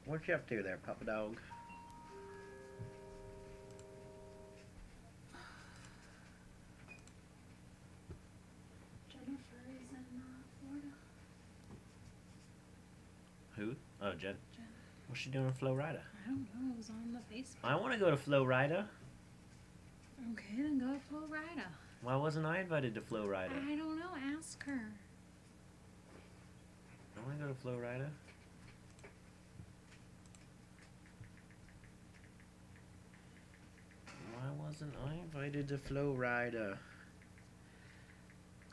What you up to there, Papa Dog? Jennifer is in Florida. Who? Oh, Jen. Jen. What's she doing in Florida? I don't know. It was on the Facebook. I want to go to Florida. Okay, then go to Florida. Why wasn't I invited to Florida? I don't know. Ask her. I want to go to Florida. Why wasn't I invited to Florida?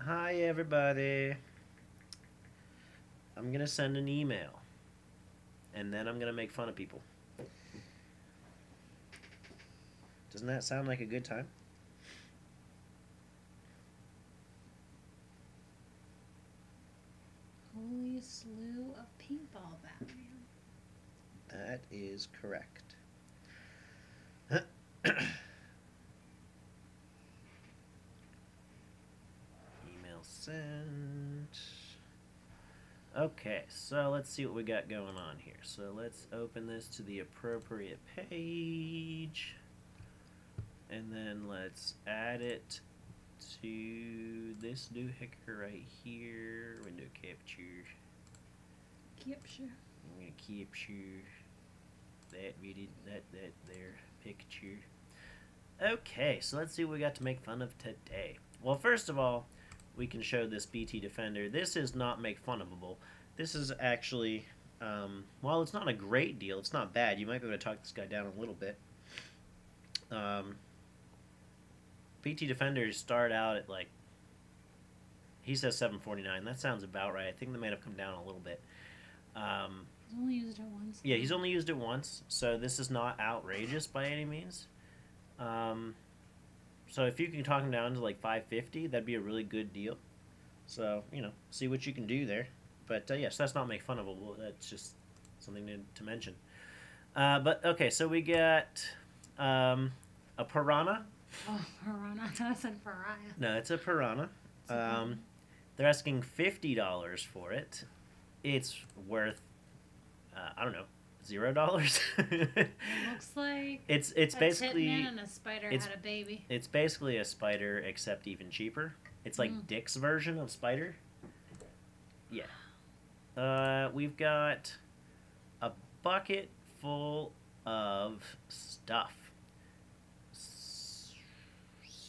Hi, everybody. I'm going to send an email. And then I'm going to make fun of people. Doesn't that sound like a good time? Holy slew of paintball Batman. That is correct. Email sent. Okay, so let's see what we got going on here. So let's open this to the appropriate page. And then let's add it to this doohickey right here. Window capture. Capture. I'm gonna capture that video, that there picture. Okay, so let's see what we got to make fun of today. Well, first of all, we can show this BT Defender. This is not make funable. This is actually, well, it's not a great deal. It's not bad. You might be able to talk this guy down a little bit. BT Defenders start out at like, he says $749. That sounds about right. I think they might have come down a little bit. He's only used it once. Yeah, he's only used it once, so this is not outrageous by any means. So if you can talk him down to like $550, that'd be a really good deal. So, you know, see what you can do there. But yes, that's not make fun of it. That's just something to mention. But okay, so we got a Piranha. Oh, Piranha. I said Pariah. No, it's a Piranha. They're asking $50 for it. It's worth, I don't know, $0. It looks like it's a basically Tin Man and a spider had a baby. It's basically a spider except even cheaper. It's like Dick's version of spider. Yeah. We've got a bucket full of stuff.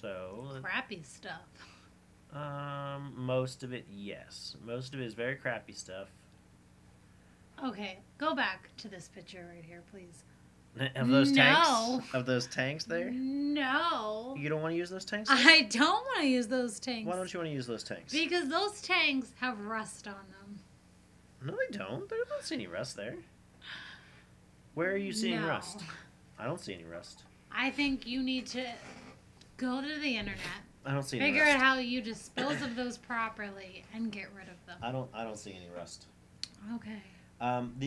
So Crappy stuff. most of it, yes. Most of it is very crappy stuff. Okay, go back to this picture right here, please. Of those tanks? No. Of those tanks there? No. You don't want to use those tanks? I don't want to use those tanks. Why don't you want to use those tanks? Because those tanks have rust on them. No, they don't. I don't see any rust there. Where are you seeing No. rust? I don't see any rust. I think you need to go to the internet, I don't see any figure rust. out how you dispose of those properly, and get rid of them. I don't see any rust. Okay.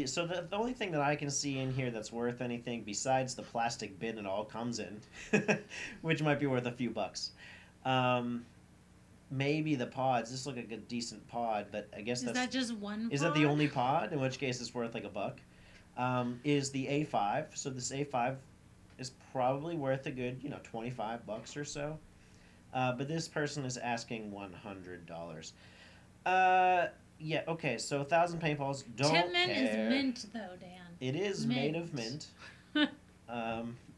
So the only thing that I can see in here that's worth anything besides the plastic bin it all comes in, which might be worth a few bucks, maybe the pods. This look like a decent pod, but I guess Is that just one is pod? that the only pod? In which case it's worth like a buck. Is the A5. So this A5 is probably worth a good, $25 or so. But this person is asking $100. Yeah, okay, so 1,000 paintballs. Don't Tin care. is mint, though, Dan. It is Mint. made of mint.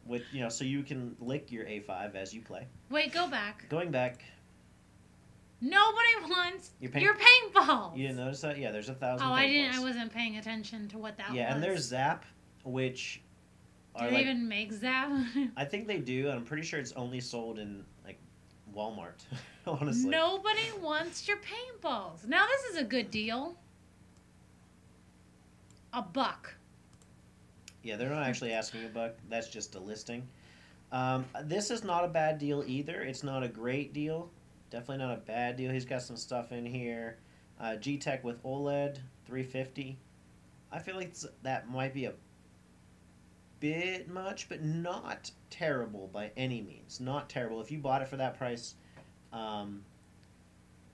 With so you can lick your A5 as you play. Wait, go back. Going back, Nobody wants Your your paintballs. you didn't notice that? Yeah, there's 1,000 Oh, paintballs. I didn't. I wasn't paying attention to what that was. Yeah, and there's Zap, which Do are they like, even make Zap? I think they do, and I'm pretty sure it's only sold in like Walmart. Honestly. Nobody wants your paintballs. Now this is a good deal. $1. Yeah, they're not actually asking a buck. That's just a listing. This is not a bad deal either. It's not a great deal. Definitely not a bad deal. He's got some stuff in here. G-Tech with OLED, $350. I feel like that might be a bit much, but not terrible by any means. Not terrible. If you bought it for that price,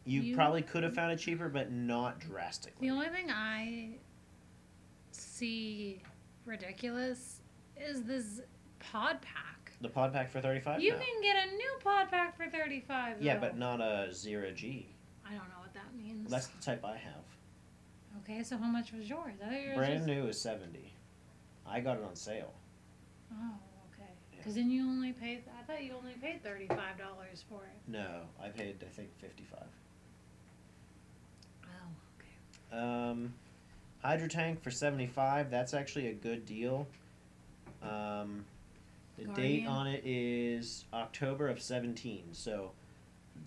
you probably could have found it cheaper, but not drastically. The only thing I see ridiculous is this pod pack. The pod pack for 35? You No. can get a new pod pack for 35. Yeah, though. but not a 0G. I don't know what that means. That's the type I have. Okay, so how much was yours? I thought yours Brand was... new is 70. I got it on sale. Oh, okay. Yeah. Because then you only paid... I thought you only paid $35 for it. No, I paid, I think, 55. Oh, okay. Hydro tank for 75. That's actually a good deal. The date Guardian? on it is October of 17, so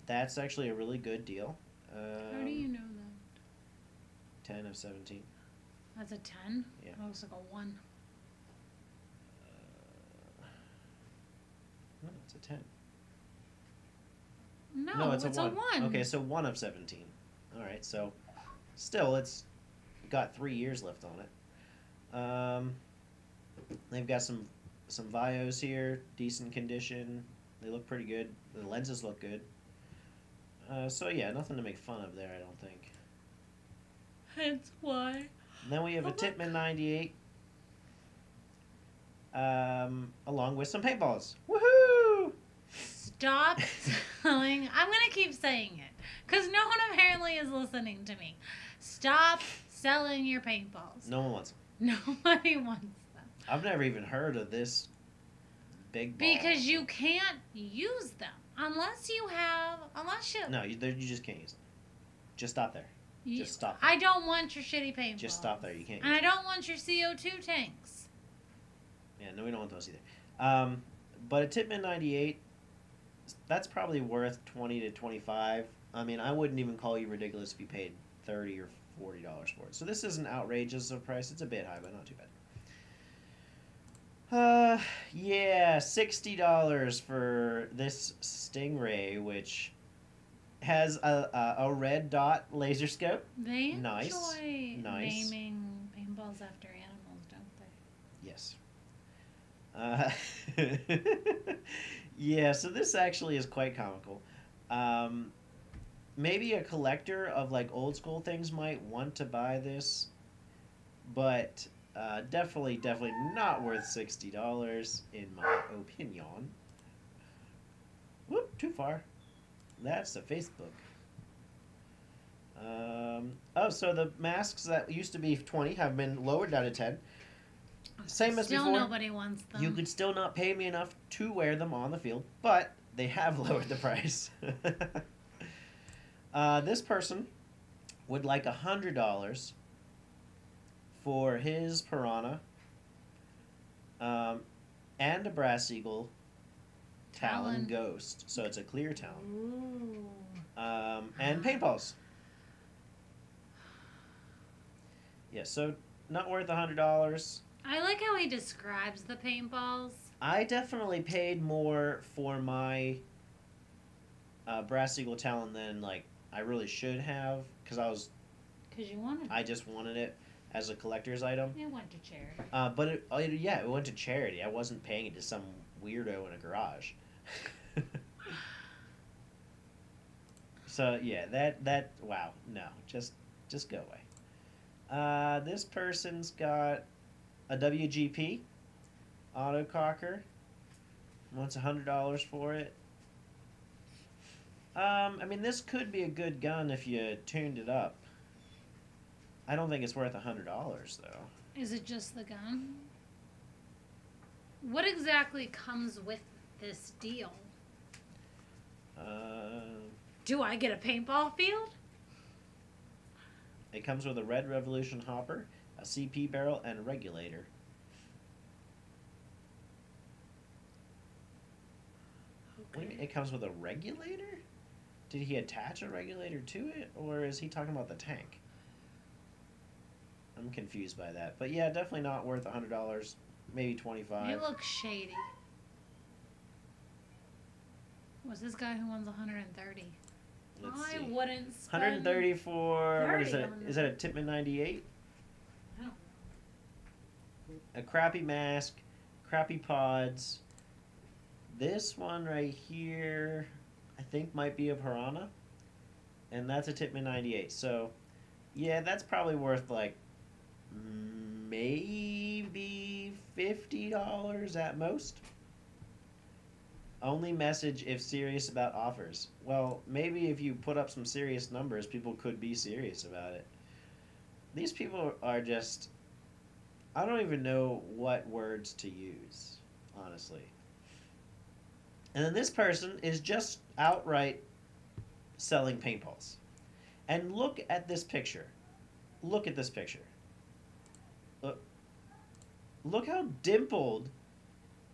that's actually a really good deal. How do you know that? 10 of 17. That's a 10? Yeah. That looks like a 1. No, it's a 10. No, it's a 1. Okay, so 1 of 17. All right, so still, it's got 3 years left on it. They've got some Vios here, decent condition. They look pretty good. The lenses look good. So yeah, nothing to make fun of there, I don't think. Hence why. And then we have a Titman 98, along with some paintballs. Woohoo! Stop selling. I'm going to keep saying it. Because no one apparently is listening to me. Stop selling your paintballs. No one wants them. Nobody wants them. I've never even heard of this big ball. Because you can't use them. Unless you... No, you just can't use them. Just stop there. Just stop there. I don't want your shitty paintballs. Just stop there. You can't use And I them. don't want your CO2 tanks. Yeah, no, we don't want those either. But a Titman 98, that's probably worth 20 to 25. I mean, I wouldn't even call you ridiculous if you paid $30 or $40 for it. So this isn't outrageous of price. It's a bit high, but not too bad. Yeah, $60 for this Stingray, which has a red dot laser scope. They Nice. enjoy Nice. naming paintballs after animals, don't they? Yes. Yeah, so this actually is quite comical. Maybe a collector of like old school things might want to buy this, but definitely not worth $60 in my opinion. Whoop, too far. That's the Facebook. Oh, so the masks that used to be 20 have been lowered down to 10. Same as Still before. nobody wants them. You could still not pay me enough to wear them on the field, but they have lowered the price. This person would like $100 for his piranha, and a brass eagle Talon Ghost. So it's a clear Talon. Ooh. And paintballs. Yeah, so not worth $100. I like how he describes the paintballs. I definitely paid more for my brass eagle Talon than like I really should have, because Because you wanted I just wanted it as a collector's item. it. Went to charity. But it went to charity. I wasn't paying it to some weirdo in a garage. So yeah, that wow, no, just go away. This person's got a WGP autococker. Wants $100 for it. I mean, this could be a good gun if you tuned it up. I don't think it's worth $100 though. Is it just the gun? What exactly comes with this deal? Do I get a paintball field? It comes with a Red Revolution hopper, a CP barrel, and a regulator. What do you mean it comes with a regulator? Did he attach a regulator to it, or is he talking about the tank? I'm confused by that. But yeah, definitely not worth $100. Maybe $25. It looks shady. Was this guy who wants 130? Let's I see. wouldn't spend 130 for, what is 30 it? on Is that a Titman 98? I don't A crappy mask, crappy pods. This one right here, I think might be a Piranha. And that's a Titman 98. So, yeah, that's probably worth like maybe $50 at most. Only message if serious about offers. Well, maybe if you put up some serious numbers, people could be serious about it. These people are just. I don't even know what words to use, honestly. And then this person is just outright selling paintballs. And look at this picture. Look at this picture. Look how dimpled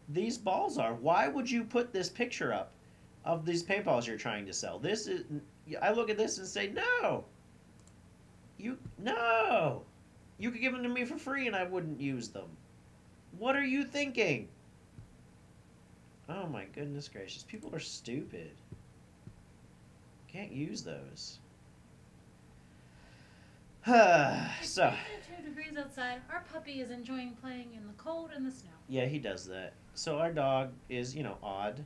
these balls are. Why would you put this picture up of these paintballs you're trying to sell? This is. I look at this and say, no. No. You could give them to me for free and I wouldn't use them. What are you thinking? Oh my goodness gracious. People are stupid. Can't use those. So. It's 2 degrees outside. Our puppy is enjoying playing in the cold and the snow. Yeah, he does that. So our dog is, odd.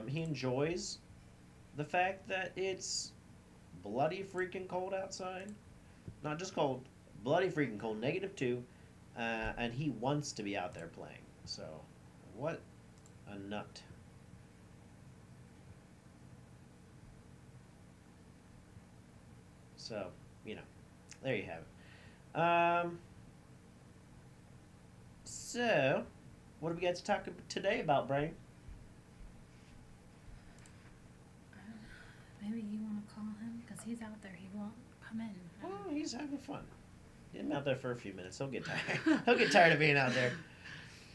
He enjoys the fact that it's bloody freaking cold outside. Not just cold, bloody freaking cold, -2. And he wants to be out there playing. So, what a nut. So, there you have it. So, what do we got to talk today about, Brian? Maybe you want to call him because he's out there. He won't come in. Oh, he's having fun. Get him out there for a few minutes. He'll get tired. He'll get tired of being out there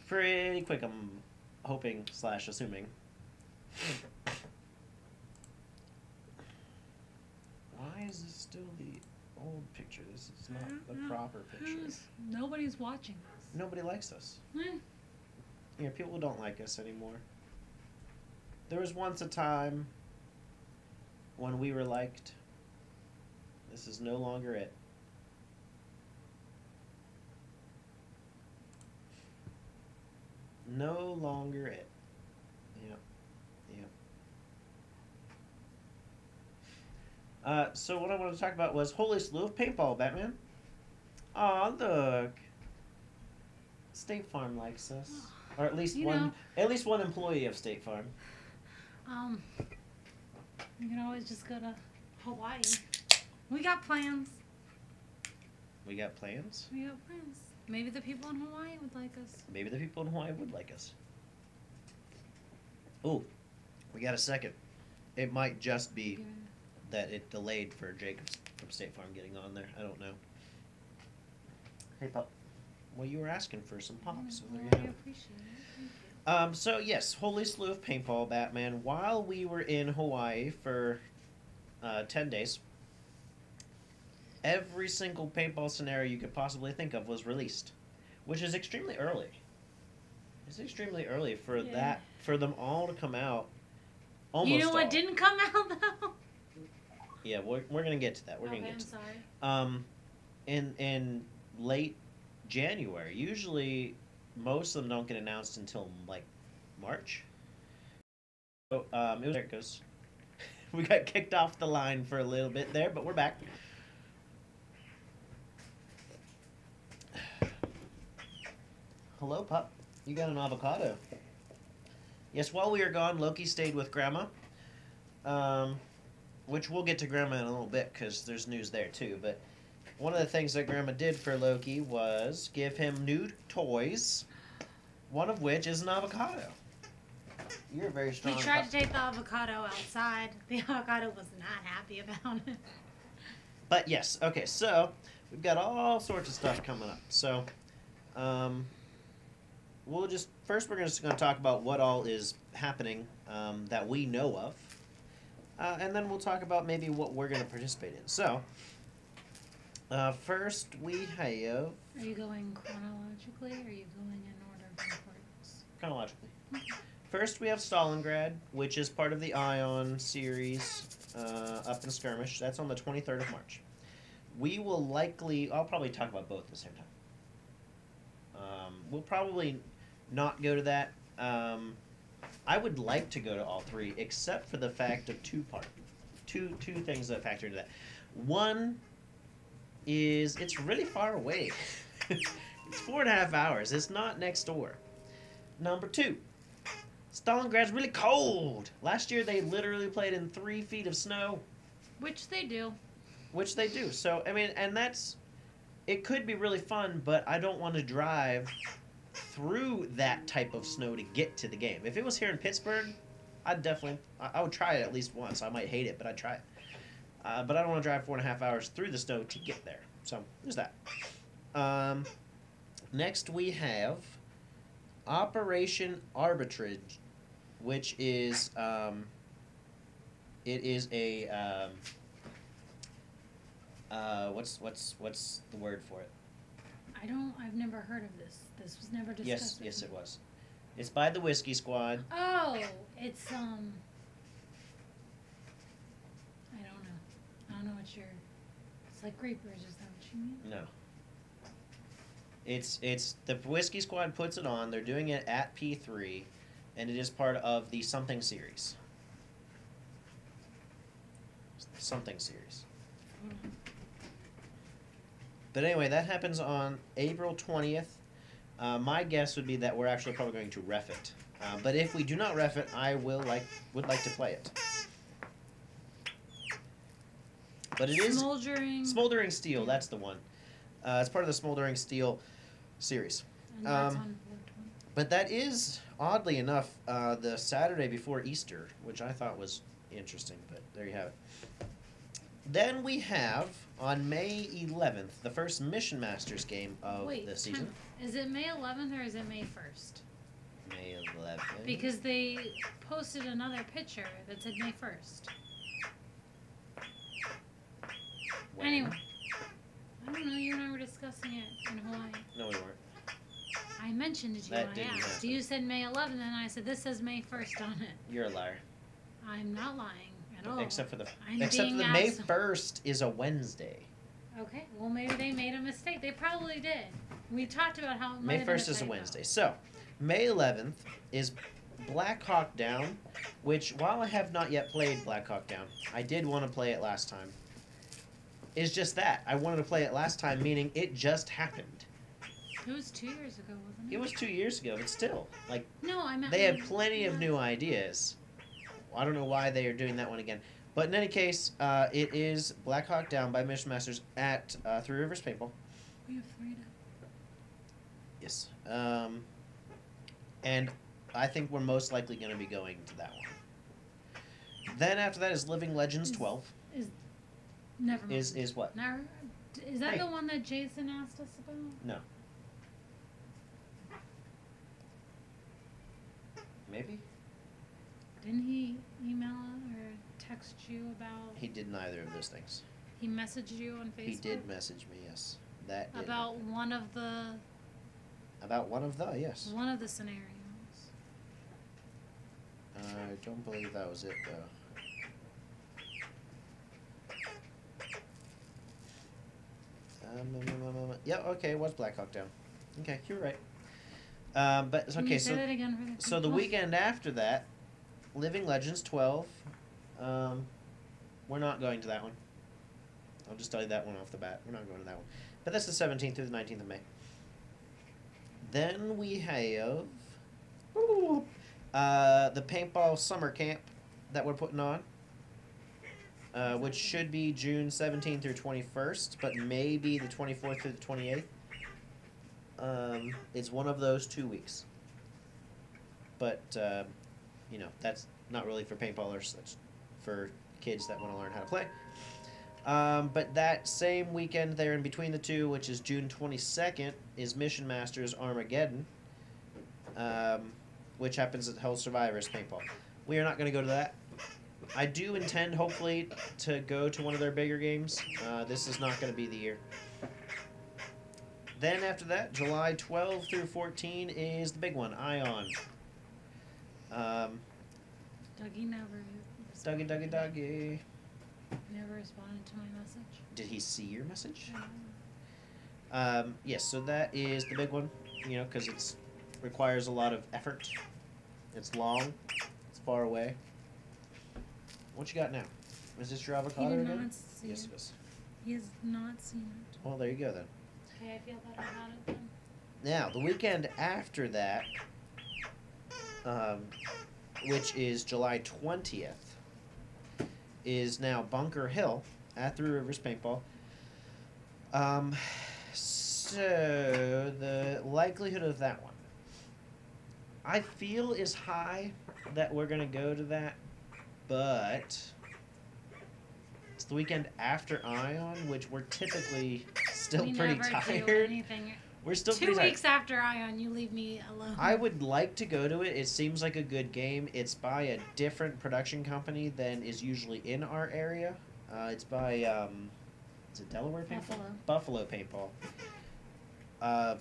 pretty quick. I'm hoping / assuming. Why is this still the old picture? This is not the proper picture. Nobody's watching us. Nobody likes us. Yeah, people don't like us anymore. There was once a time when we were liked. This is no longer it. No longer it. Yep. So what I wanted to talk about was Holy Slew of Paintball, Batman. Aw, look. State Farm likes us. Or at least one employee of State Farm. You can always just go to Hawaii. We got plans. We got plans? We got plans. Maybe the people in Hawaii would like us. Maybe the people in Hawaii would like us. Oh, we got a second. It might just be that it delayed for Jacobs from State Farm getting on there. I don't know. Hey, Pop. Well, you were asking for some pops, so there you have it. Appreciate it. Thank you. So yes, Holy Slew of Paintball, Batman. While we were in Hawaii for 10 days, every single paintball scenario you could possibly think of was released, which is extremely early. It's extremely early for for them all to come out. Almost. You know what all. didn't come out though? Yeah, we're gonna get to that. We're gonna get to I'm sorry. In late January. Usually, most of them don't get announced until like March. So there it goes. We got kicked off the line for a little bit there, but we're back. Hello, pup. You got an avocado. Yes, while we were gone, Loki stayed with Grandma. Which we'll get to Grandma in a little bit because there's news there too. But one of the things that Grandma did for Loki was give him new toys, one of which is an avocado. You're a very strong. We tried to take the avocado outside. The avocado was not happy about it. But yes, okay, so we've got all sorts of stuff coming up. So, we're just going to talk about what all is happening that we know of, and then we'll talk about maybe what we're going to participate in. So, first we have. Are you going chronologically, or are you going in order of importance? Chronologically. First, we have Stalingrad, which is part of the Ion series up in Skirmish. That's on the 23rd of March. We will likely... I'll probably talk about both at the same time. We'll probably not go to that. I would like to go to all three, except for the fact of two things that factor into that. One is it's really far away. It's 4.5 hours. It's not next door. Number 2. Stalingrad's really cold. Last year they literally played in 3 feet of snow. Which they do. Which they do. So, I mean, and that's... It could be really fun, but I don't want to drive through that type of snow to get to the game. If it was here in Pittsburgh, I would try it at least once. I might hate it, but I'd try it. But I don't want to drive 4.5 hours through the snow to get there. So, there's that. Next we have Operation Arbitrage, which is, it is a, what's the word for it? I've never heard of this. This was never discussed. Yes, it was. It's by the Whiskey Squad. Oh, it's, I don't know what it's like Reapers, is that what you mean? No. It's the Whiskey Squad puts it on. They're doing it at P3, and it is part of the Something series. Something series. But anyway, that happens on April 20th. My guess would be that we're actually probably going to ref it. But if we do not ref it, I would like to play it. But it is Smoldering Steel. That's the one. It's part of the Smoldering Steel series. And that's on 420. But that is, oddly enough, the Saturday before Easter, which I thought was interesting. But there you have it. Then we have, on May 11th, the first Mission Masters game of the season. Is it May 11th or is it May 1st? May 11th. Because they posted another picture that said May 1st. When? Anyway. I don't know, you and I were discussing it in Hawaii. No, we weren't. I mentioned it to you That when I didn't asked. happen. You said May 11th, and I said, this says May 1st on it. You're a liar. I'm not lying at all. Except for the being May asked. 1st is a Wednesday. Okay, well maybe they made a mistake. They probably did. We talked about how it might May have been 1st is a typo. Wednesday. So, May 11th is Black Hawk Down, which, while I have not yet played Black Hawk Down, I did want to play it last time. It's just that. I wanted to play it last time, meaning it just happened. It was 2 years ago, wasn't it? It was 2 years ago, but still. Like, No, I meant... they had plenty of new ideas. I don't know why they are doing that one again. But in any case, it is Black Hawk Down by Mission Masters at Three Rivers Paintball. We have 3 now. Yes. And I think we're most likely going to be going to that one. Then after that is Living Legends 12. Never mind. Is what? Never, is that Hey. the one that Jason asked us about? No. Maybe? Didn't he email or text you about... He did neither of those things. He messaged you on Facebook? He did message me, yes. That did About happen. one of the... About one of the, yes. One of the scenarios. I don't believe that was it, though. Yeah, okay, it was Black Hawk Down. Okay, you're right. But Can okay, you say that again for the so the people? weekend after that, Living Legends 12. We're not going to that one. I'll just tell you that one off the bat. We're not going to that one. But that's the 17th through the 19th of May. Then we have the Paintball Summer Camp that we're putting on. Which should be June 17th through 21st, but maybe the 24th through the 28th. It's one of those 2 weeks. But, you know, that's not really for paintballers. That's for kids that want to learn how to play. But that same weekend there in between the two, which is June 22nd, is Mission Masters Armageddon, which happens at Hell Survivors Paintball. We are not going to go to that. I do intend, hopefully, to go to one of their bigger games. This is not going to be the year. Then after that, July 12 through 14 is the big one, Ion. Dougie never... Dougie. Never responded to my message. Did he see your message? No. Yes, so that is the big one, you know, because it requires a lot of effort. It's long. It's far away. What you got now? Is this your avocado He did again? not see Yes, it. it is. He has not seen it. Well, there you go then. Okay, I feel better about it then. Now, the weekend after that, um, which is July 20th, is now Bunker Hill at Three Rivers Paintball. Um, so, the likelihood of that one, I feel is high that we're going to go to that, but it's the weekend after Ion, which we're typically still we pretty never do tired. anything. We're still 2 pretty tired. weeks after Ion, you leave me alone. I would like to go to it. It seems like a good game. It's by a different production company than is usually in our area. It's by, is it Delaware Paintball? Buffalo Paintball.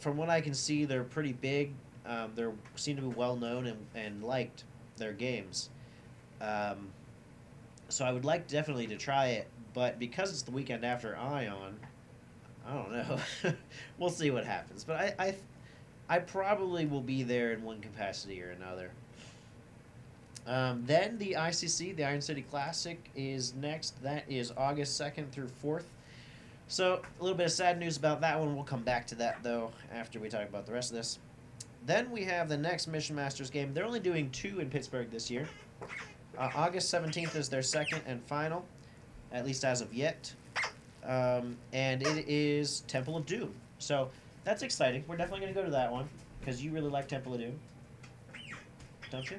From what I can see, they're pretty big. They seem to be well known and liked their games. So I would like definitely to try it, but because it's the weekend after Ion, I don't know. We'll see what happens. But I probably will be there in one capacity or another. Then the ICC, the Iron City Classic, is next. That is August 2nd through 4th. So, a little bit of sad news about that one. We'll come back to that, though, after we talk about the rest of this. Then we have the next Mission Masters game. They're only doing 2 in Pittsburgh this year. August 17th is their second and final, at least as of yet. And it is Temple of Doom. So, that's exciting. We're definitely going to go to that one, because you really like Temple of Doom. Don't you?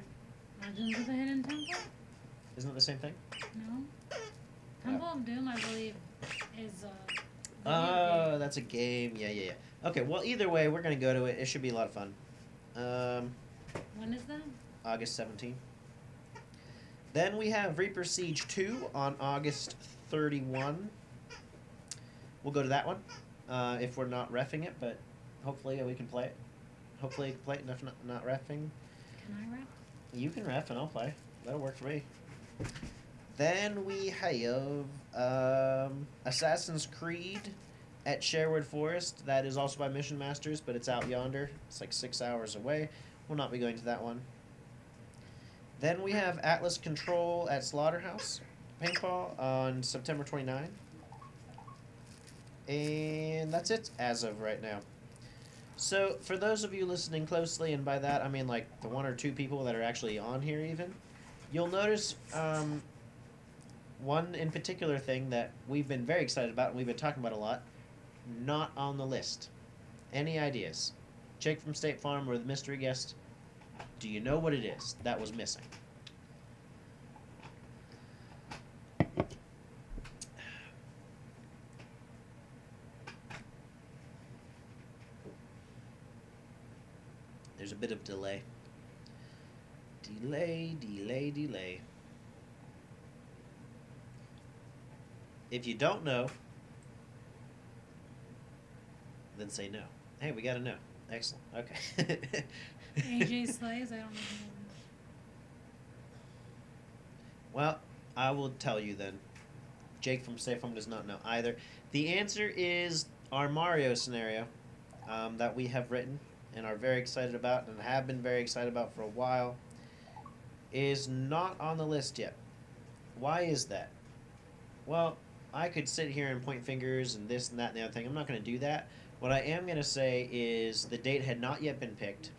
Legends of the Hidden Temple? Isn't it the same thing? No. Temple of Doom, I believe, is Oh, that's a game. Yeah. Okay, well, either way, we're going to go to it. It should be a lot of fun. When is that? August 17th. Then we have Reaper Siege 2 on August 31. We'll go to that one if we're not reffing it, but hopefully we can play it. Hopefully you can play it if not reffing. Can I ref? You can ref and I'll play. That'll work for me. Then we have Assassin's Creed at Sherwood Forest. That is also by Mission Masters, but it's out yonder. It's like 6 hours away. We'll not be going to that one. Then we have Atlas Control at Slaughterhouse Paintball on September 29. And that's it as of right now. So, for those of you listening closely, and by that I mean like the 1 or 2 people that are actually on here even, you'll notice one in particular thing that we've been very excited about and we've been talking about a lot, not on the list. Any ideas? Jake from State Farm or the mystery guest, do you know what it is that was missing? There's a bit of delay. Delay. If you don't know, then say no. Hey, we got to know. Excellent. Okay. AJ Slays? I don't know. Well, I will tell you then. Jake from State Farm does not know either. The answer is our Mario scenario that we have written and are very excited about and have been very excited about for a while is not on the list yet. Why is that? Well, I could sit here and point fingers and this and that and the other thing. I'm not going to do that. What I am going to say is the date had not yet been picked.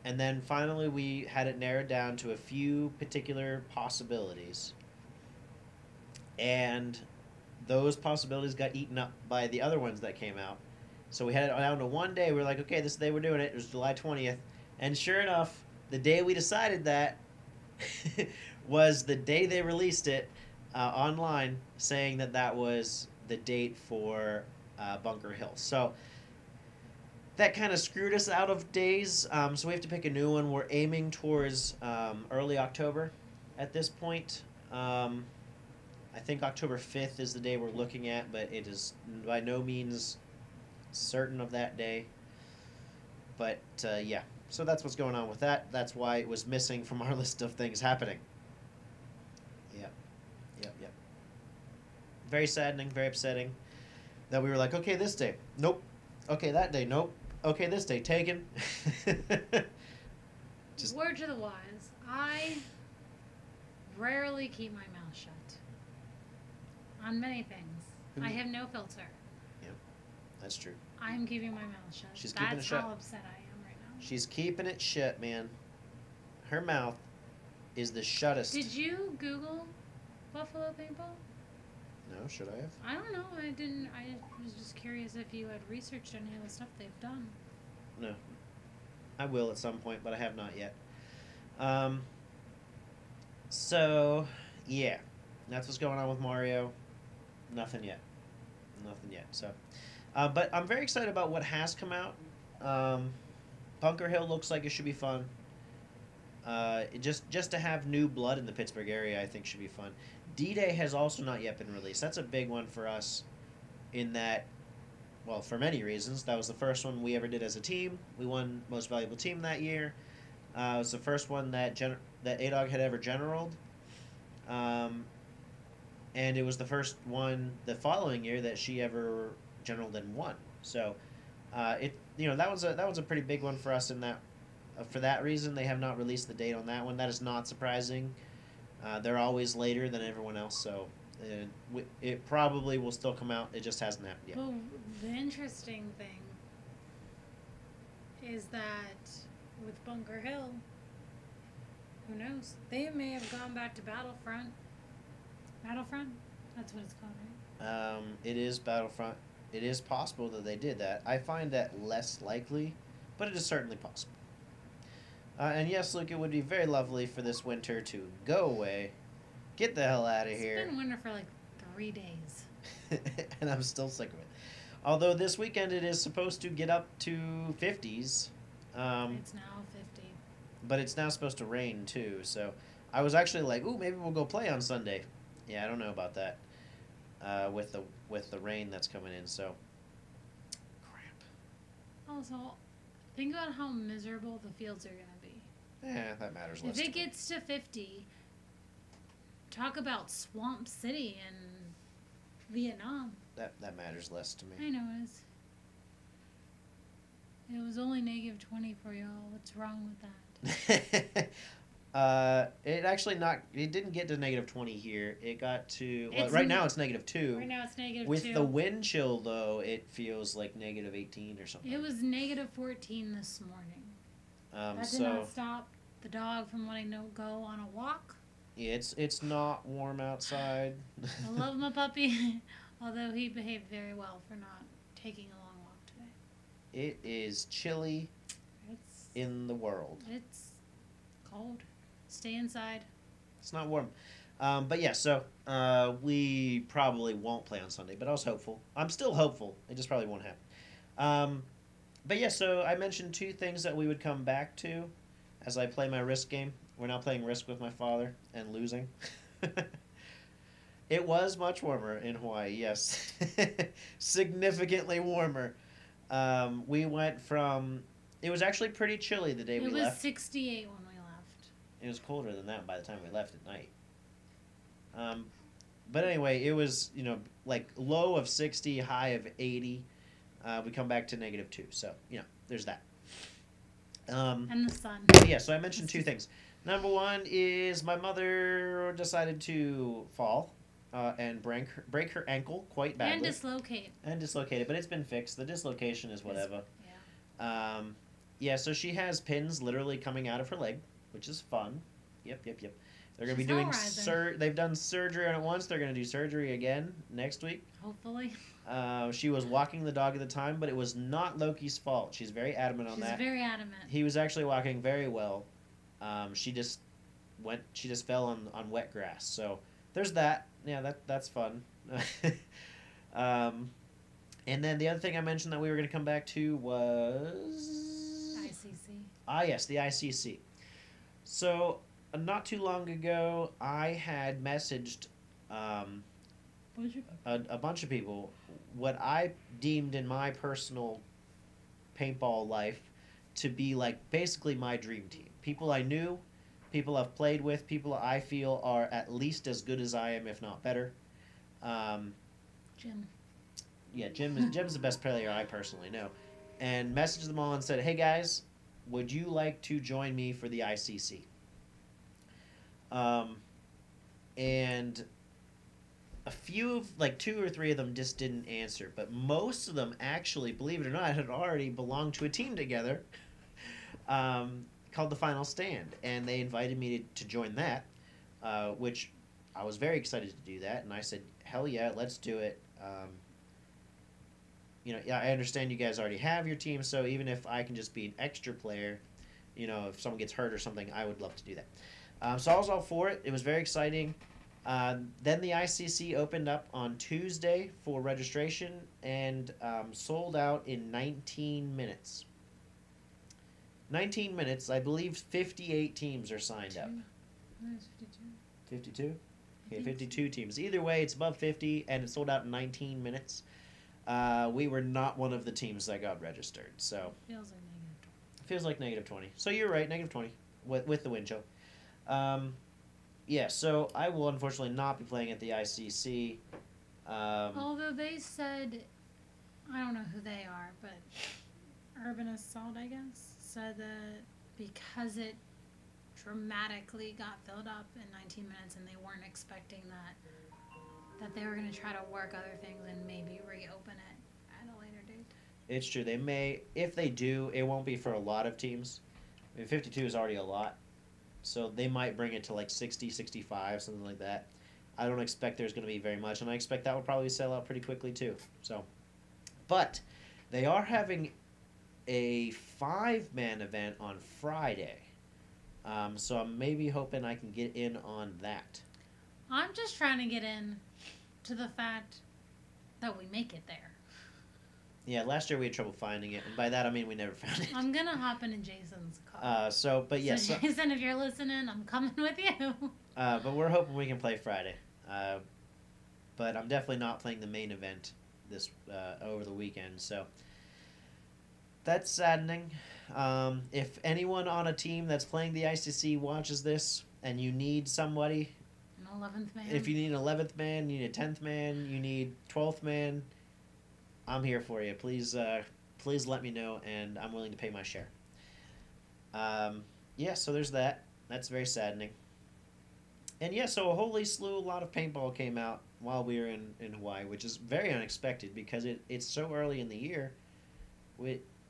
And then finally we had it narrowed down to a few particular possibilities. And those possibilities got eaten up by the other ones that came out. So we had it down to one day. We were like, okay, this is the day we're doing it. It was July 20th. And sure enough, the day we decided that was the day they released it online, saying that that was the date for Bunker Hill. So that kind of screwed us out of days. So we have to pick a new one. We're aiming towards early October at this point. I think October 5th is the day we're looking at, but it is by no means certain of that day. But yeah, so that's what's going on with that. That's why it was missing from our list of things happening. Yep. Very saddening, very upsetting that we were like, okay, this day, nope. Okay, that day, nope. Okay, this day, taken. Just word to the wise, I rarely keep my mouth shut on many things. I have no filter. Yep. That's true. I'm keeping my mouth shut. She's keeping it That's shut. how upset I am right now. She's keeping it shut, man. Her mouth is the shuttest. Did you Google Buffalo Paintball? No, should I have? I don't know. I didn't. I was just curious if you had researched any of the stuff they've done. No. I will at some point, but I have not yet. Um, so, yeah. That's what's going on with Mario. Nothing yet. Nothing yet. So, but I'm very excited about what has come out. Bunker Hill looks like it should be fun. Just to have new blood in the Pittsburgh area, I think should be fun. D-Day has also not yet been released. That's a big one for us, in that, well, for many reasons. That was the first one we ever did as a team. We won Most Valuable Team that year. It was the first one that ADOG had ever generaled. And it was the first one the following year that she ever generaled and won. So, that was a pretty big one for us in that. For that reason, they have not released the date on that one. That is not surprising. They're always later than everyone else, so it probably will still come out. It just hasn't happened yet. Well, the interesting thing is that with Bunker Hill, who knows? They may have gone back to Battlefront. Battlefront? That's what it's called, right? It is Battlefront. It is possible that they did that. I find that less likely, but it is certainly possible. And yes, Luke, it would be very lovely for this winter to go away. Get the hell out of here. It's been winter for like 3 days. And I'm still sick of it. Although this weekend it is supposed to get up to 50s. It's now 50. But it's now supposed to rain too, so I was actually like, ooh, maybe we'll go play on Sunday. Yeah, I don't know about that. With the rain that's coming in, so crap. Also, think about how miserable the fields are going to be. Yeah, that matters less. If it gets to 50, talk about Swamp City in Vietnam. That matters less to me. I know it is. It was only -20 for y'all. What's wrong with that? It didn't get to -20 here. It got to, right now it's -2. Right now it's -2. With the wind chill, though, it feels like -18 or something. It was -14 this morning. That did not stop the dog from wanting to go on a walk. Yeah, it's not warm outside. I love my puppy, although he behaved very well for not taking a long walk today. It is chilly in the world. It's cold. Stay inside. It's not warm. But yeah, so we probably won't play on Sunday, but I was hopeful. I'm still hopeful. It just probably won't happen. But yeah, so I mentioned 2 things that we would come back to as I play my Risk game. We're now playing Risk with my father and losing. It was much warmer in Hawaii, yes. Significantly warmer. We went from... It was actually pretty chilly the day we left. It was 68 when we left. It was colder than that by the time we left at night. But anyway, it was, like low of 60, high of 80. We come back to -2. So, there's that. And the sun. Yeah, so I mentioned 2 things. Number 1 is my mother decided to fall and break her ankle quite badly. And dislocate. But it's been fixed. The dislocation is whatever. Yeah. Yeah, so she has pins literally coming out of her leg, which is fun. Yep. They're going to be doing they've done surgery on it once. They're going to do surgery again next week. Hopefully. She was walking the dog at the time, but it was not Loki's fault. She's very adamant on that. She's very adamant. He was actually walking very well. She just fell on wet grass. So there's that. Yeah, that's fun. And then the other thing I mentioned that we were going to come back to was ICC. Yes, the ICC. So not too long ago, I had messaged a bunch of people what I deemed in my personal paintball life to be like basically my dream team. People I knew, people I've played with, people I feel are at least as good as I am, if not better. Jim. Yeah, Jim's the best player I personally know. And messaged them all and said, hey guys, would you like to join me for the ICC? And a few of like two or three of them just didn't answer, but most of them actually, believe it or not, had already belonged to a team together called the Final Stand, and they invited me to join that, which I was very excited to do that, and I said, hell yeah, let's do it. Yeah, I understand you guys already have your team, so even if I can just be an extra player, if someone gets hurt or something, I would love to do that. So I was all for it. It was very exciting. Then the ICC opened up on Tuesday for registration and sold out in 19 minutes. 19 minutes. I believe 58 teams are signed up. Where's 52? 52? Okay, 52 teams. Either way, it's above 50, and it sold out in 19 minutes. We were not one of the teams that got registered, so Feels like -20. feels like -20. So you're right, -20 with the wind chill. Yeah, so I will unfortunately not be playing at the ICC. Although they said, I don't know who they are, but Urban Assault, I guess, said that because it dramatically got filled up in 19 minutes and they weren't expecting that they were going to try to work other things and maybe reopen it at a later date. It's true. They may, if they do, it won't be for a lot of teams. I mean, 52 is already a lot. So they might bring it to like 60, 65, something like that. I don't expect there's going to be very much, and I expect that will probably sell out pretty quickly too. So, but they are having a 5-man event on Friday. So I'm maybe hoping I can get in on that. I'm just trying to get in to the fact that we make it there. Yeah, last year we had trouble finding it, and by that I mean we never found it. I'm gonna hop into Jason's car. But yes. So Jason, if you're listening, I'm coming with you. But we're hoping we can play Friday. But I'm definitely not playing the main event this over the weekend, so that's saddening. If anyone on a team that's playing the ICC watches this and you need somebody, An 11th man. if you need an 11th man, you need a 10th man, you need 12th man, I'm here for you. Please let me know, and I'm willing to pay my share. Yeah, so there's that. That's very saddening. And yeah, so a holy slew, a lot of paintball came out while we were in Hawaii, which is very unexpected because it's so early in the year.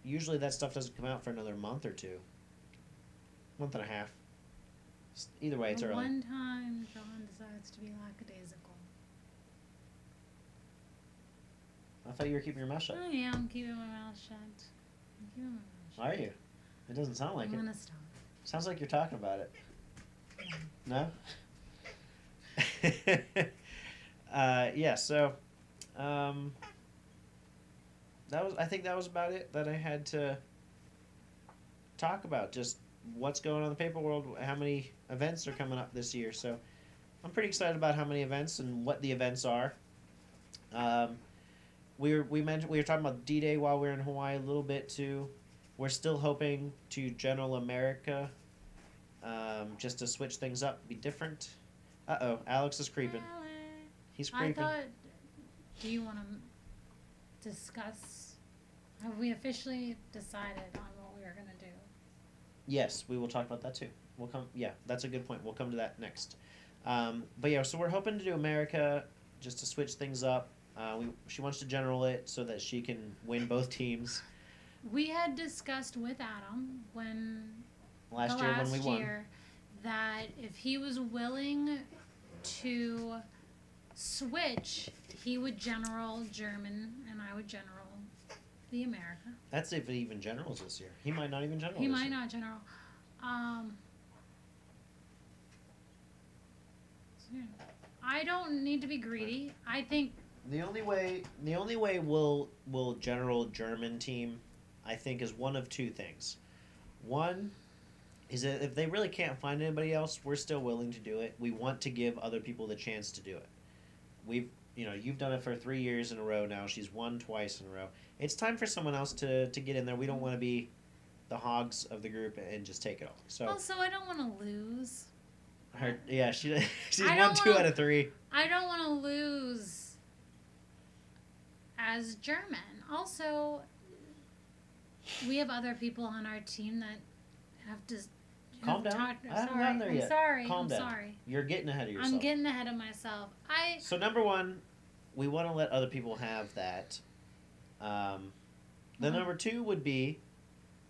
Usually that stuff doesn't come out for another month or two. Month and a half. Either way, it's early. One time, John decides to be lackadaisical. I thought you were keeping your mouth shut. Oh yeah, I'm keeping my mouth shut. I'm keeping my mouth shut. Are you? It doesn't sound like I'm it. gonna stop. Sounds like you're talking about it. No? Yeah, so I think that was about it that I had to talk about. Just what's going on in the paper world, how many events are coming up this year. So I'm pretty excited about how many events and what the events are. We were talking about D-Day while we were in Hawaii a little bit too. We're still hoping to General America, just to switch things up, be different. Uh-oh, Alex is creeping. He's creeping. Do you want to discuss? Have we officially decided on what we are going to do? Yes, we will talk about that too. We'll come. Yeah, that's a good point. We'll come to that next. But yeah, so we're hoping to do America just to switch things up. She wants to general it so that she can win both teams. We had discussed with Adam last year won that if he was willing to switch, he would general German and I would general the America. That's if it even generals this year. He might not even general. He might not general. I don't need to be greedy. I think the only way we'll general German team, I think, is one of two things. One is that if they really can't find anybody else, we're still willing to do it. We want to give other people the chance to do it. You've done it for 3 years in a row now. She's won twice in a row. It's time for someone else to get in there. We don't want to be the hogs of the group and just take it all. So also, I don't want to lose. She's won 2 out of 3. I don't want to lose as German. Also, we have other people on our team that have Calm down. I haven't gotten there yet. Calm down. Sorry. You're getting ahead of yourself. I'm getting ahead of myself. So number one, we want to let other people have that. The number two would be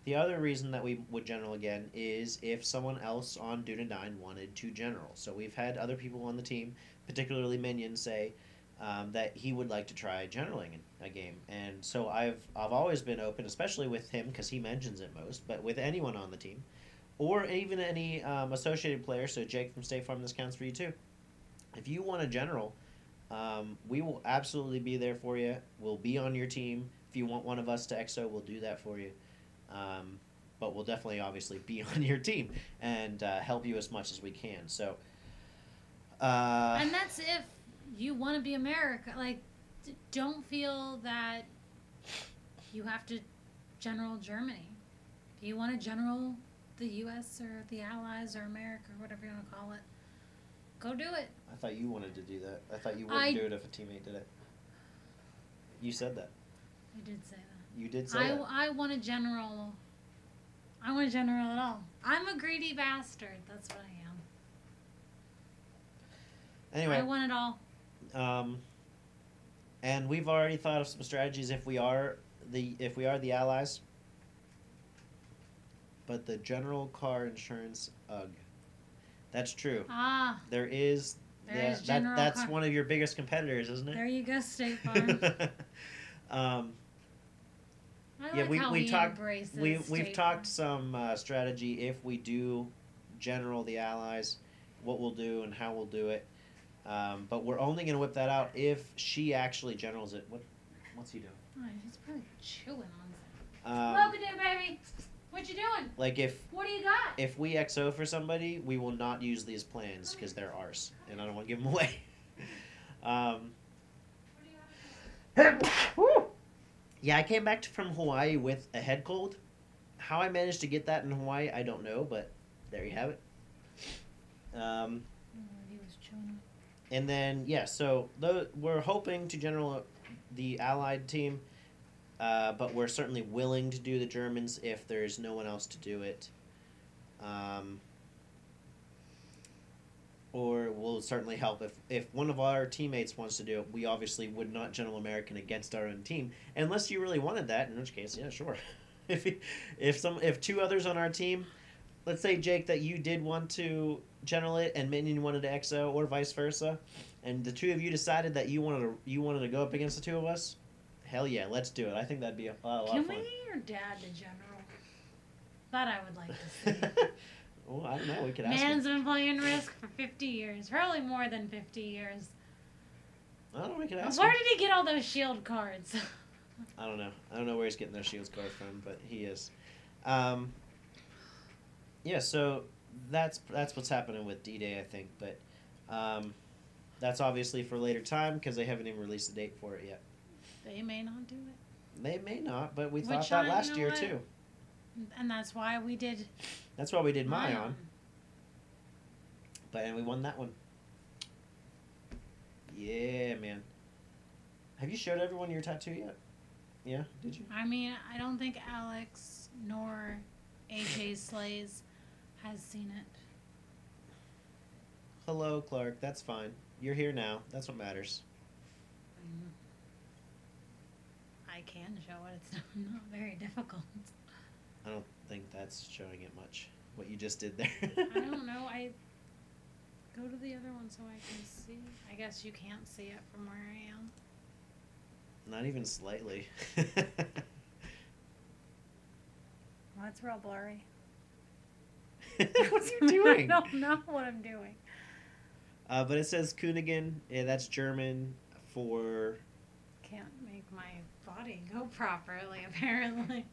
the other reason that we would general again is if someone else on Dune 9 wanted to general. So we've had other people on the team, particularly Minion, say that he would like to try generaling a game. And so I've always been open, especially with him because he mentions it most, but with anyone on the team. Or even any associated player, so Jake from State Farm, this counts for you too. If you want a general, we will absolutely be there for you. We'll be on your team. If you want one of us to EXO, we'll do that for you. But we'll definitely, obviously, be on your team and help you as much as we can. So, and that's if you want to be America. Like, don't feel that you have to general Germany. If you want to general the U.S. or the Allies or America or whatever you want to call it, go do it. I thought you wanted to do that. I thought you wouldn't do it if a teammate did it. You said that. I did say that. You did say that. I want a general. I want a general at all. I'm a greedy bastard. That's what I am. Anyway. I want it all. And we've already thought of some strategies if we are the Allies. But the general car insurance, ugh. That's true. Ah. There is that's one of your biggest competitors, isn't it? There you go, State Farm. We've talked some strategy if we do general the Allies, what we'll do and how we'll do it. But we're only going to whip that out if she actually generals it. What's he doing? Oh, he's probably chewing on something. Welcome there, baby. What you doing? What do you got? If we XO for somebody, we will not use these plans because they're ours, and I don't want to give them away. Yeah, I came back from Hawaii with a head cold. How I managed to get that in Hawaii, I don't know, but there you have it. He was chewing. And then, yeah, so we're hoping to general the Allied team. But we're certainly willing to do the Germans if there's no one else to do it. Or we'll certainly help if one of our teammates wants to do it. We obviously would not general American against our own team unless you really wanted that. In which case, yeah, sure. if two others on our team, let's say Jake that you did want to general it and Minion wanted to EXO or vice versa, and the two of you decided that you wanted to go up against the two of us. Hell yeah, let's do it. I think that'd be a lot of fun. Can we get your dad to general? That I would like to see. Well, I don't know. We could ask Man's him. been playing Risk for 50 years. Probably more than 50 years. I don't know. We could ask Where him. did he get all those shield cards? I don't know. I don't know where he's getting those shields cards from, but he is. Yeah, so that's what's happening with D-Day, I think. But that's obviously for later time because they haven't even released a date for it yet. They may not do it. They may not, but we thought that last year too. And that's why we did. That's why we did Mayon. And we won that one. Yeah, man. Have you showed everyone your tattoo yet? Yeah, did you? I mean, I don't think Alex nor AJ Slays has seen it. Hello, Clark. That's fine. You're here now. That's what matters. I can show it. It's not very difficult. I don't think that's showing it much. What you just did there. I don't know. I go to the other one so I can see. I guess you can't see it from where I am. Not even slightly. Well, it's real blurry. What are you doing? I don't know what I'm doing. But it says Königin. Yeah, that's German for... Can't make my body go properly, apparently.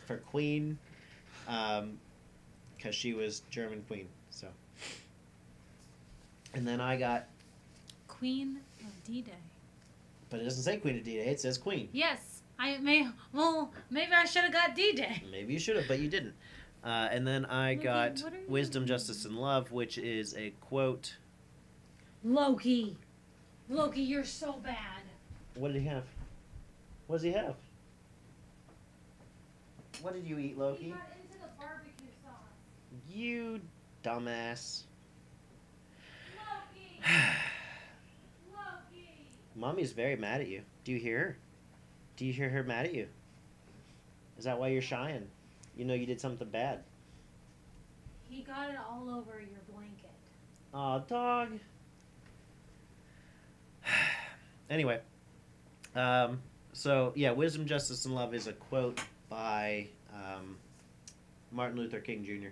For queen. Because she was German queen. So. And then I got... Queen of D-Day. But it doesn't say Queen of D-Day. It says Queen. Yes. Maybe I should have got D-Day. Maybe you should have, but you didn't. And then I got Wisdom, Justice, and Love, which is a quote. Loki, you're so bad. What did he have? What does he have? What did you eat, Loki? He got into the barbecue sauce. You dumbass. Loki! Loki! Mommy's very mad at you. Do you hear her? Do you hear her mad at you? Is that why you're shying? You know you did something bad. He got it all over your blanket. Aw, dog. Anyway, so yeah, wisdom, justice, and love is a quote by Martin Luther King Jr.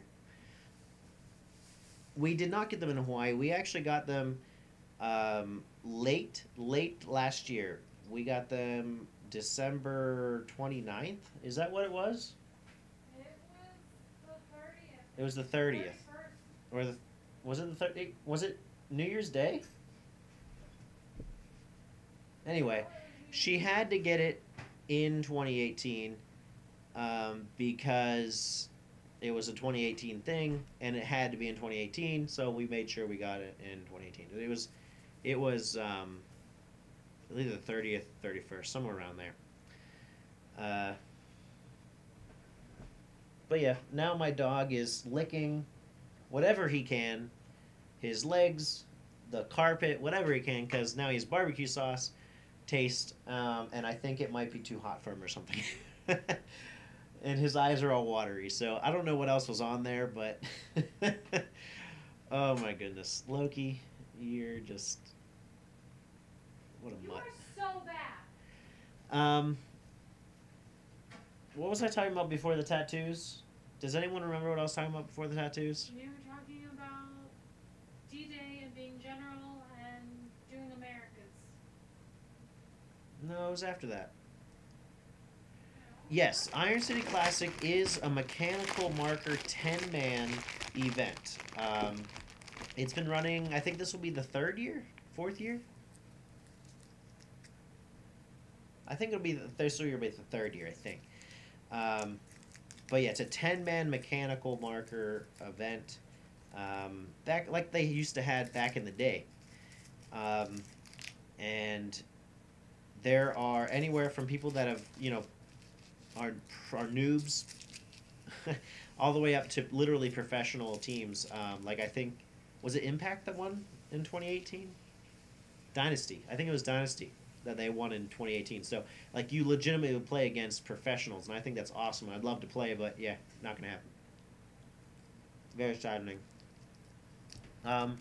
We did not get them in Hawaii. We actually got them late last year. We got them December 29th. Is that what it was? It was the 30th. Or the was it the 30th? Was it New Year's Day? Anyway, she had to get it in 2018 because it was a 2018 thing, and it had to be in 2018. So we made sure we got it in 2018. It was either the 30th, 31st, somewhere around there. But yeah, now my dog is licking whatever he can, his legs, the carpet, whatever he can, because now he has barbecue sauce taste, and I think it might be too hot for him or something. And his eyes are all watery, so I don't know what else was on there, but oh my goodness, Loki, you're just what a mutt. You are so bad. What was I talking about before the tattoos? Does anyone remember what I was talking about before the tattoos? You were talking about D-Day and being general and doing Americas. No, it was after that. Yes, Iron City Classic is a mechanical marker 10-man event. It's been running, I think this will be the fourth year? I think this will be the third year, I think. But yeah, it's a 10-man mechanical marker event, back like they used to have back in the day. And there are anywhere from people that have, are noobs, all the way up to literally professional teams. Like I think, was it Impact that won in 2018? Dynasty. I think it was Dynasty that they won in 2018. So, like, you legitimately would play against professionals, and I think that's awesome. I'd love to play, but yeah, not going to happen. Very saddening. But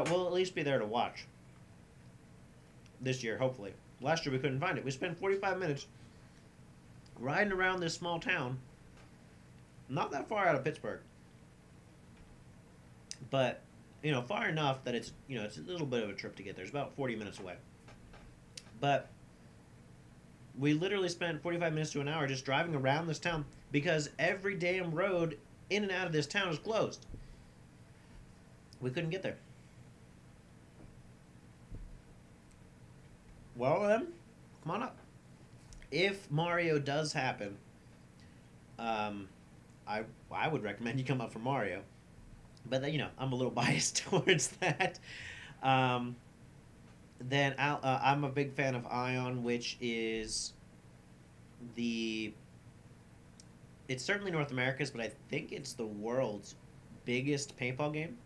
we'll at least be there to watch. This year, hopefully. Last year we couldn't find it. We spent 45 minutes riding around this small town, not that far out of Pittsburgh, but far enough that it's it's a little bit of a trip to get there. It's about 40 minutes away, but we literally spent 45 minutes to an hour just driving around this town because every damn road in and out of this town is closed. We couldn't get there. Well then, come on up. If Mario does happen, I would recommend you come up for Mario. But I'm a little biased towards that. Then I'm a big fan of Ion, which is it's certainly North America's, but I think it's the world's biggest paintball game.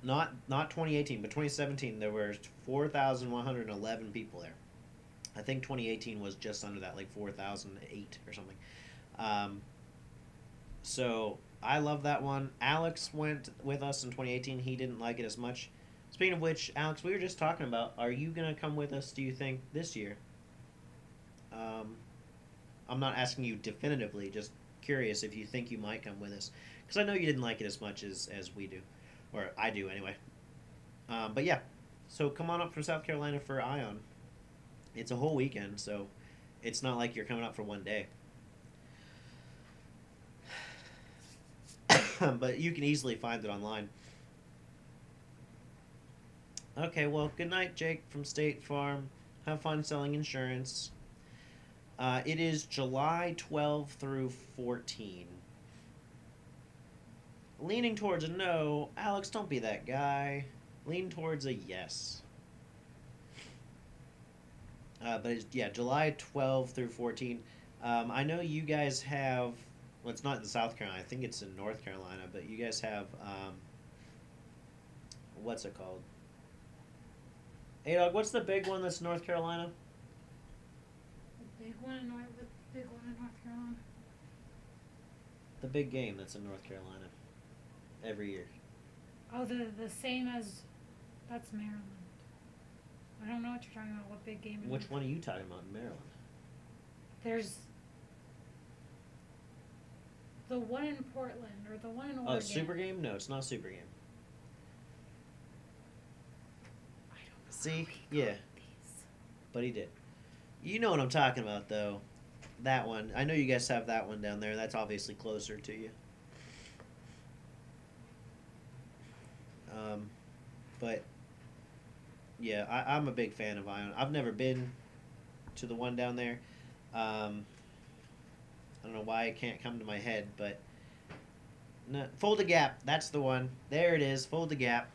Not 2018, but 2017, there were 4,111 people there. I think 2018 was just under that, like 4,008 or something. So I love that one. Alex went with us in 2018. He didn't like it as much. Speaking of which, Alex, we were just talking about, are you going to come with us, do you think, this year? I'm not asking you definitively, just curious if you think you might come with us. Because I know you didn't like it as much as we do. Or I do, anyway. But yeah, so come on up from South Carolina for Ion. It's a whole weekend, so it's not like you're coming up for one day. But you can easily find it online. Okay, well, good night, Jake from State Farm. Have fun selling insurance. It is July 12 through 14. Leaning towards a no. Alex, don't be that guy. Lean towards a yes. But it's, yeah, July 12 through 14. I know you guys have. Well, it's not in South Carolina. I think it's in North Carolina. But you guys have. What's it called? Hey, dog. What's the big one that's North Carolina? The big one in North Carolina. The big game that's in North Carolina every year. Oh, the same as that's Maryland. I don't know what you're talking about. What big game? Which one are you talking about in Maryland? There's the one in Portland or the one in Oregon. Oh, Super Game? No, it's not a Super Game. I don't know. See? Yeah. But he did. You know what I'm talking about, though. That one. I know you guys have that one down there. That's obviously closer to you. But, yeah, I'm a big fan of Ion. I've never been to the one down there. I don't know why it can't come to my head, but... No, Fold a Gap. That's the one. There it is. Fold a Gap.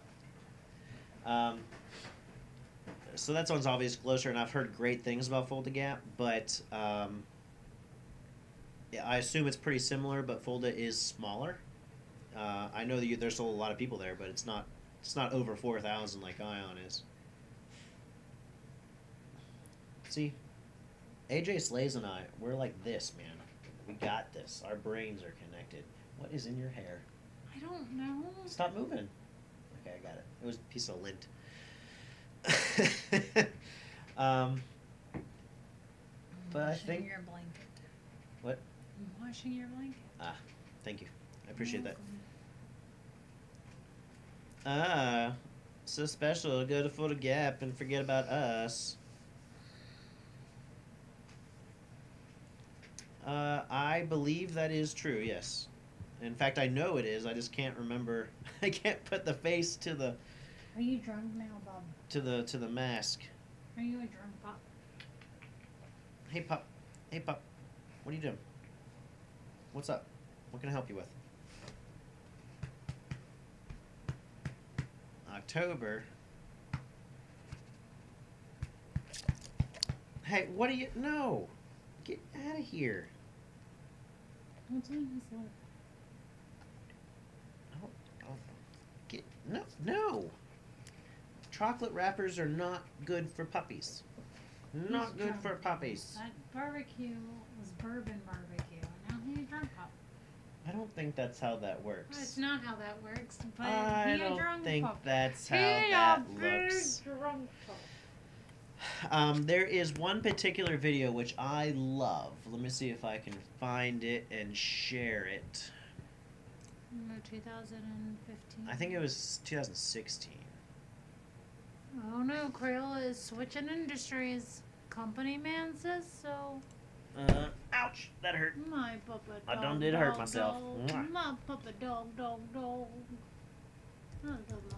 So that one's obviously closer, and I've heard great things about Fold a Gap, but yeah, I assume it's pretty similar, but Fulda is smaller. I know that there's still a lot of people there, but it's not over 4,000 like Ion is. See, AJ Slays and I, we're like this, man. We got this. Our brains are connected. What is in your hair? I don't know. Stop moving. Okay, I got it. It was a piece of lint. But I think your blanket. What? I'm washing your blanket. Ah, thank you. I appreciate that. Welcome. So special. Go to Fold a Gap and forget about us. I believe that is true. Yes. In fact, I know it is. I just can't remember. I can't put the face to the. Are you drunk now, Bob? To the mask. Are you a drunk pup? Hey, pup. Hey, pup. What are you doing? What's up? What can I help you with? October. Hey, what are you... No! Get out of here. Don't tell me this. Get... No, no! Chocolate wrappers are not good for puppies. Not good for puppies. That barbecue was bourbon barbecue. Now he's a drunk pup. I don't think that's how that works. That's not how that works. But I he a drunk don't think pup. that's how He that a big looks. drunk pup. There is one particular video which I love. Let me see if I can find it and share it. 2015. I think it was 2016. Oh no, Crayola is switching industries. Company man says so. Ouch! That hurt. My puppet I dog, done did hurt myself. dog. Mwah. My puppet dog. I love my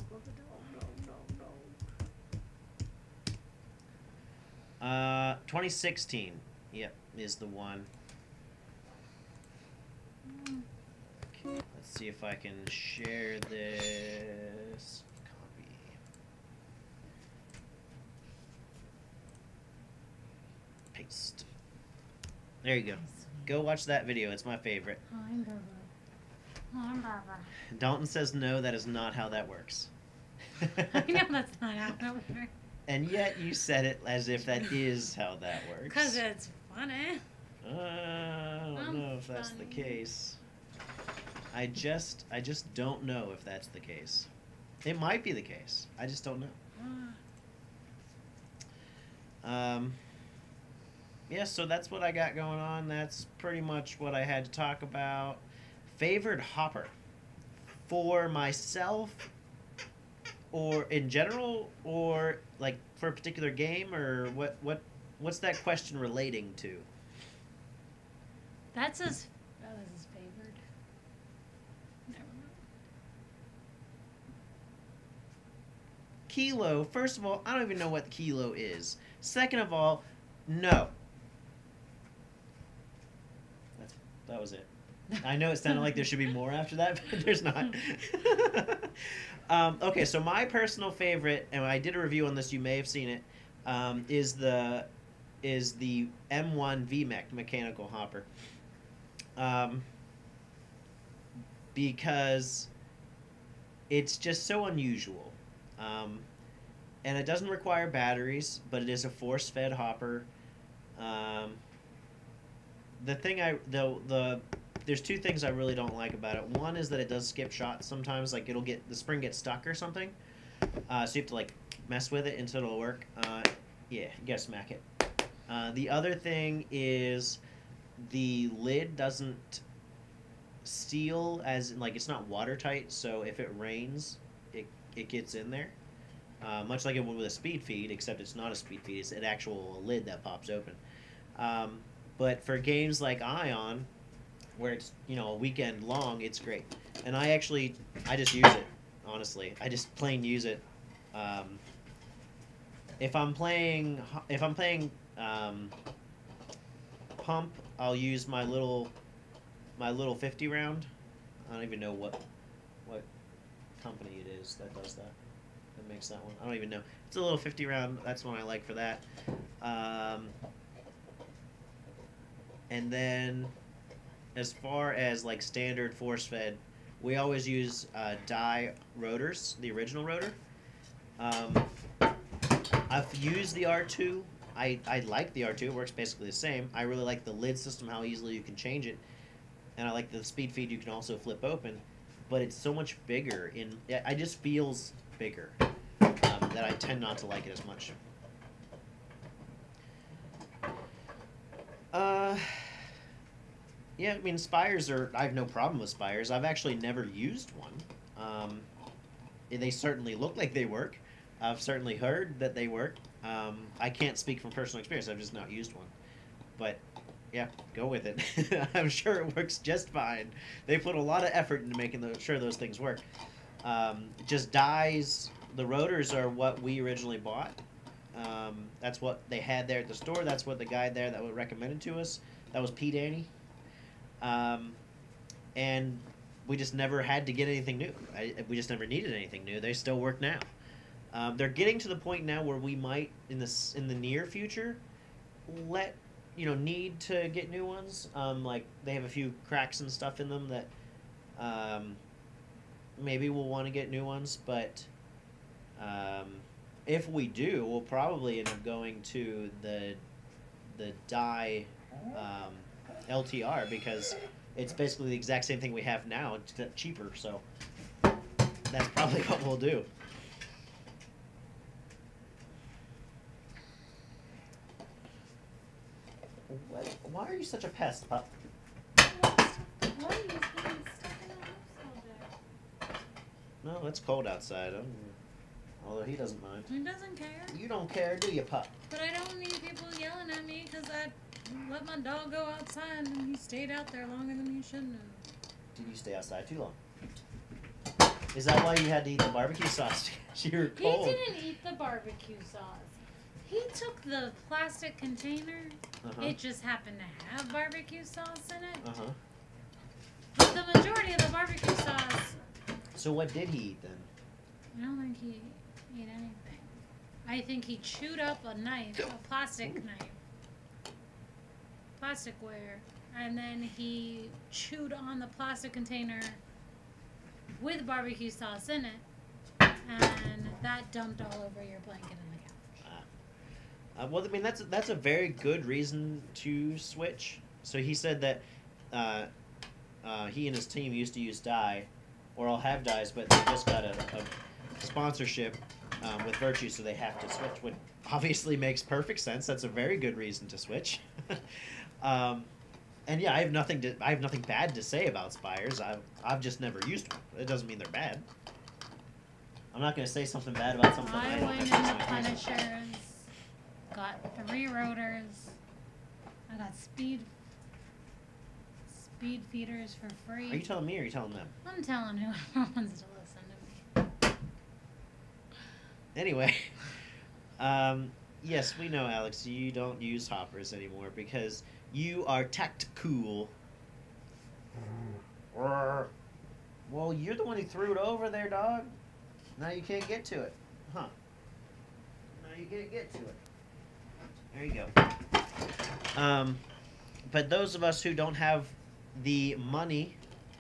puppet dog. 2016. Yep, is the one. Okay, let's see if I can share this. Copy. Paste. There you go. Go watch that video. It's my favorite. I'm Barbara. I'm Barbara. Dalton says no, that is not how that works. I know that's not how it works. And yet you said it as if that is how that works. Because it's funny. I don't know if that's the case. I just don't know if that's the case. It might be the case. I just don't know. Yeah, so that's what I got going on. That's pretty much what I had to talk about. Favored hopper for myself, or in general, or like for a particular game, or what's that question relating to? That was his favored. Never mind. Kilo. First of all, I don't even know what kilo is. Second of all, no. That was it. I know it sounded like there should be more after that, but there's not. Okay, so my personal favorite, and I did a review on this, you may have seen it, is is the M1 VMEC mechanical hopper. Um, because it's just so unusual. Um, and it doesn't require batteries, but it is a force-fed hopper. Um, the thing I the there's two things I really don't like about it. One is that it does skip shots sometimes. Like the spring gets stuck or something, so you have to like mess with it until it'll work. Yeah, you gotta smack it. The other thing is the lid doesn't seal, as in, like, it's not watertight, so if it rains, it gets in there. Much like it would with a speed feed, except it's not a speed feed; it's an actual lid that pops open. Um, but for games like Ion, where it's a weekend long, it's great. And I just use it. Honestly, I just plain use it. Um, if I'm playing pump, I'll use my little 50 round. I don't even know what company it is that does that makes that one. I don't even know. It's a little 50 round. That's one I like for that. Um, and then as far as like standard force fed, we always use die rotors, the original rotor. Um, I've used the R2. I like the R2. It works basically the same. I really like the lid system, how easily you can change it, and I like the speed feed you can also flip open. But it's so much bigger. I just feels bigger, that I tend not to like it as much. Uh, yeah, I mean spires are. I have no problem with spires. I've actually never used one. Um, they certainly look like they work. I've certainly heard that they work. I can't speak from personal experience. I've just not used one. But yeah, go with it. I'm sure it works just fine. They put a lot of effort into making sure those things work. Just dies. The rotors are what we originally bought. That's what they had there at the store. That's what the guy there that was recommended to us. That was P. Danny. Um, and we just never had to get anything new. We just never needed anything new. They still work now. They're getting to the point now where we might, in the near future, need to get new ones. Like they have a few cracks and stuff in them that maybe we'll want to get new ones. But if we do, we'll probably end up going to the die LTR, because it's basically the exact same thing we have now, it's cheaper. So that's probably what we'll do. Why are you such a pest, pup? Why are you being stuck in the house all day? No, it's cold outside. Although he doesn't mind. He doesn't care. You don't care, do you, pup? But I don't need people yelling at me because I let my dog go outside and he stayed out there longer than he shouldn't have. Did you stay outside too long? Is that why you had to eat the barbecue sauce? You were cold. He didn't eat the barbecue sauce. He took the plastic container. It just happened to have barbecue sauce in it. But the majority of the barbecue sauce. So what did he eat then? I don't think he ate anything. I think he chewed up a knife, a plastic knife, plasticware, and then he chewed on the plastic container with barbecue sauce in it, and that dumped all over your blanket and the couch. Well, I mean, that's a very good reason to switch. So he said that he and his team used to use dye, or all have dyes, but they just got a sponsorship with Virtue, so they have to switch, which obviously makes perfect sense. That's a very good reason to switch. And yeah, I have nothing bad to say about spires. I've just never used one. It doesn't mean they're bad. I'm not going to say something bad about something I don't went in the Punishers, got 3 rotors. I got speed feeders for free. Are you telling me or are you telling them? I'm telling whoever wants to listen to me. Anyway, yes, we know, Alex, you don't use hoppers anymore because you are tactical. Well, you're the one who threw it over there, dog. Now you can't get to it. Huh. Now you can't get to it. There you go. But those of us who don't have the money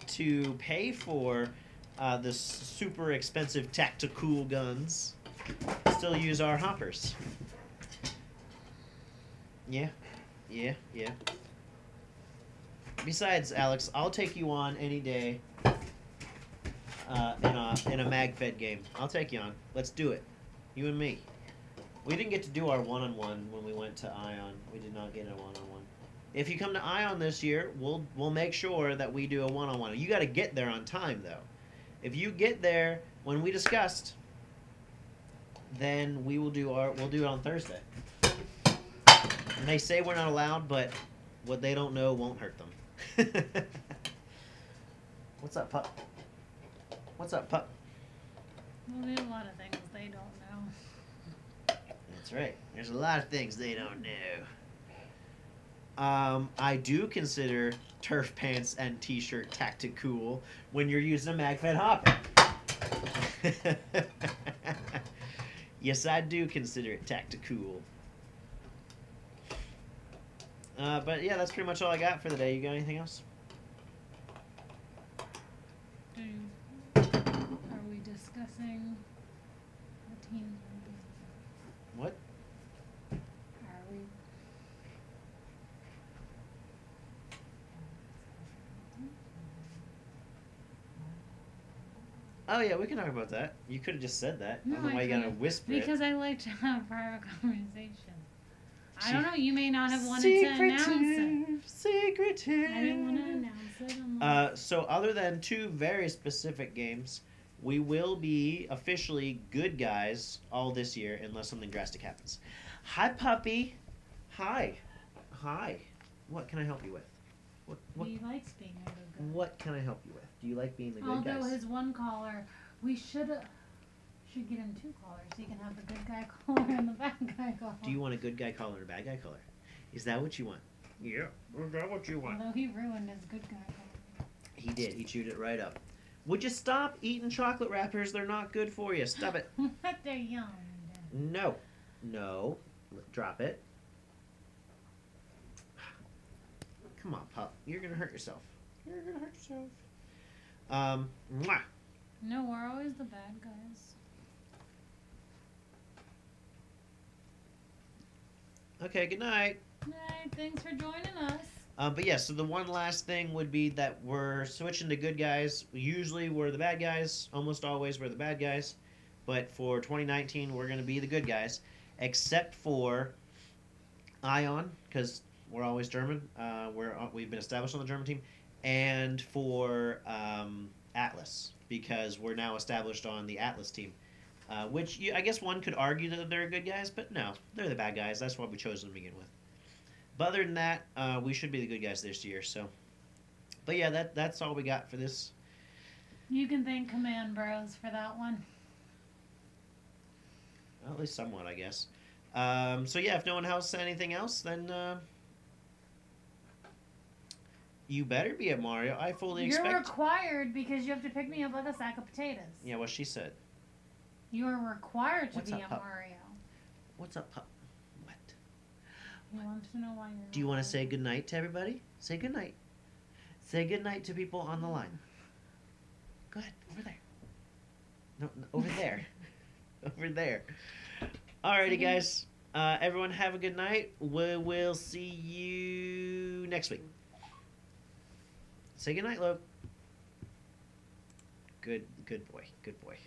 to pay for the super expensive tactical guns, still use our hoppers. Yeah, yeah, yeah. Besides, Alex, I'll take you on any day in a mag-fed game. I'll take you on. Let's do it. You and me. We didn't get to do our one-on-one when we went to Ion. We did not get a one-on-one. If you come to Ion this year, we'll make sure that we do a one-on-one. You got to get there on time, though. If you get there when we discussed, then we'll do it on Thursday. And they say we're not allowed, but what they don't know won't hurt them. What's up, pup? What's up, pup? Well, there's a lot of things they don't know. That's right. There's a lot of things they don't know. I do consider turf pants and t-shirt tactical when you're using a mag-fed hopper. Yes, I do consider it tactical. But yeah, that's pretty much all I got for the day. You got anything else? Are we discussing what teams will be? What? Are we? Oh yeah, we can talk about that. You could have just said that. No, I don't know why you gotta whisper because it. I like to have private conversation. I don't know. You may not have wanted to announce it. Secretive. I didn't want to announce it. So other than two very specific games, we will be officially good guys all this year unless something drastic happens. Hi, puppy. Hi. Hi. What can I help you with? What He likes being a good guy. What can I help you with? Do you like being the good guy? Although his one caller, we should get him two callers. So he can have the good guy caller and the bad guy caller. Do you want a good guy caller and a bad guy caller? Is that what you want? Yeah. Is that what you want? Although he ruined his good guy caller. He did. He chewed it right up. Would you stop eating chocolate wrappers? They're not good for you. Stop it. But they're young. No. No. Drop it. Come on, pup. You're going to hurt yourself. You're going to hurt yourself. Mwah. No, we're always the bad guys. Okay, good night. Night. Thanks for joining us. But yeah, so the one last thing would be that we're switching to good guys. Usually we're the bad guys. Almost always we're the bad guys. But for 2019, we're going to be the good guys. Except for Ion, because we're always German. We've been established on the German team. And for Atlas, because we're now established on the Atlas team. Which I guess one could argue that they're good guys, but no, they're the bad guys. That's what we chose them to begin with. But other than that, we should be the good guys this year. So, but yeah, that's all we got for this. You can thank Command Bros for that one. Well, at least somewhat, I guess. So yeah, if no one else said anything else, then you better be at Mario. I fully expect. You're required because you have to pick me up like a sack of potatoes. Yeah, what she said. You are required to What's be up, at pup? Mario. What's up, pup? What? He wants to know why you're. Do you want to say goodnight to everybody? Say goodnight. Say goodnight to people on the line. Go ahead, over there. No, over there. Over there. Alrighty, guys. Everyone have a good night. We will see you next week. Say goodnight, Loeb. Good boy. Good boy.